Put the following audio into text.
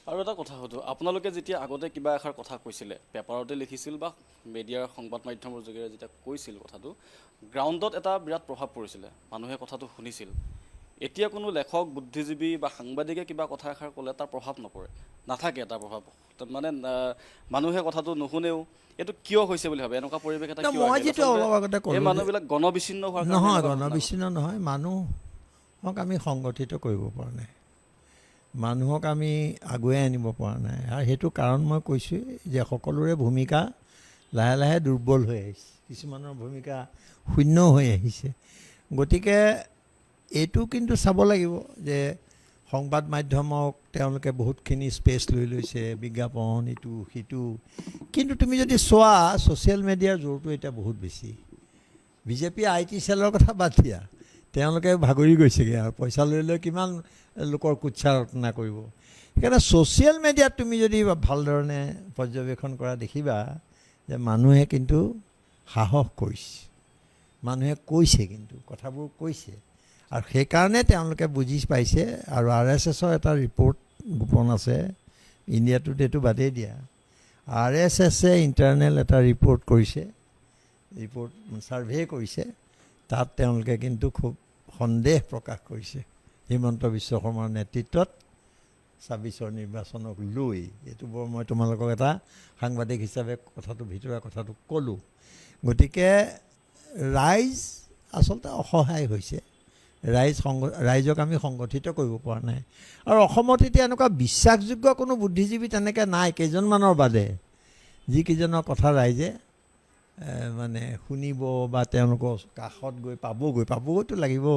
আৰু এটা কথা সুধো, আপোনালোকে যেতিয়া আগতে কিবা এষাৰ কথা কৈছিলে, পেপাৰতে লিখিছিল বা মিডিয়াৰ সংবাদ মাধ্যমৰ যোগেৰে যেতিয়া কৈছিল কথাটো, গ্ৰাউণ্ডত এটা বিৰাট প্ৰভাৱ পৰিছিলে, মানুহে কথাটো শুনিছিল। এতিয়া কোনো লেখক, বুদ্ধিজীৱী বা সাংবাদিকে কিবা কথা এষাৰ ক'লে তাৰ প্ৰভাৱ নপৰে, নাথাকে এটা প্ৰভাৱ, মানে মানুহে কথাটো নুশুনেও। এইটো কিয় হৈছে বুলি ভাবে? এনেকুৱা পৰিৱেশ এটা কিয় মই আহিল? যিটো আচলতে অলপ আগতে এই ক'লোঁ যে মানুহবিলাক গণবিচ্ছিন্ন হোৱাৰ কাৰণে নহয়, এনেকুৱা ঘটনা ঘটে। গণবিচ্ছিন্ন নহয়, মানুহক আমি সংগঠিত কৰিব পৰা নাই, মানুহক আমি আগুৱাই আনিব পৰা নাই। আৰু সেইটো কাৰণ মই কৈছোঁ যে সকলোৰে ভূমিকা লাহে লাহে দুৰ্বল হৈ আহিছে, কিছুমানৰ ভূমিকা শূন্য হৈ আহিছে। গতিকে এইটো কিন্তু চাব লাগিব যে সংবাদ মাধ্যমক তেওঁলোকে বহুতখিনি স্পেচ লৈ লৈছে, বিজ্ঞাপন ইটো সিটো। কিন্তু তুমি যদি চোৱা ছ'চিয়েল মিডিয়াৰ জোৰটো এতিয়া বহুত বেছি। বিজেপি IT চেলৰ কথা বাদ দিয়া, তেওঁলোকে ভাগৰি গৈছেগৈ আৰু পইচা লৈ লৈ কিমান লোকৰ কুৎসা ৰটনা কৰিব। সেইকাৰণে ছ'চিয়েল মিডিয়াত তুমি যদি ভালধৰণে পৰ্যবেক্ষণ কৰা দেখিবা যে মানুহে কিন্তু সাহস কৰিছে, মানুহে কৈছে, কিন্তু কথাবোৰ কৈছে। আৰু সেইকাৰণে তেওঁলোকে বুজি পাইছে। আৰু RSSৰ এটা ৰিপৰ্ট গোপন আছে, ইণ্ডিয়া টুডেটো বাদেই দিয়া, RSSে ইণ্টাৰনেল এটা ৰিপৰ্ট কৰিছে, ছাৰ্ভে কৰিছে। তাত তেওঁলোকে কিন্তু খুব সন্দেহ প্ৰকাশ কৰিছে হিমন্ত বিশ্ব শৰ্মাৰ নেতৃত্বত ২৬ৰ নিৰ্বাচনক লৈ। এইটো বৰ মই তোমালোকক এটা সাংবাদিক হিচাপে কথাটো ভিতৰুৱা কথাটো ক'লোঁ। গতিকে ৰাইজ আচলতে অসহায় হৈছে, ৰাইজক আমি সংগঠিত কৰিব পৰা নাই। আৰু অসমত এতিয়া এনেকুৱা বিশ্বাসযোগ্য কোনো বুদ্ধিজীৱী তেনেকৈ নাই, কেইজনমানৰ বাদে, যিকেইজনৰ কথা ৰাইজে মানে শুনিব বা তেওঁলোকৰ কাষত গৈ পাবগৈতো লাগিব।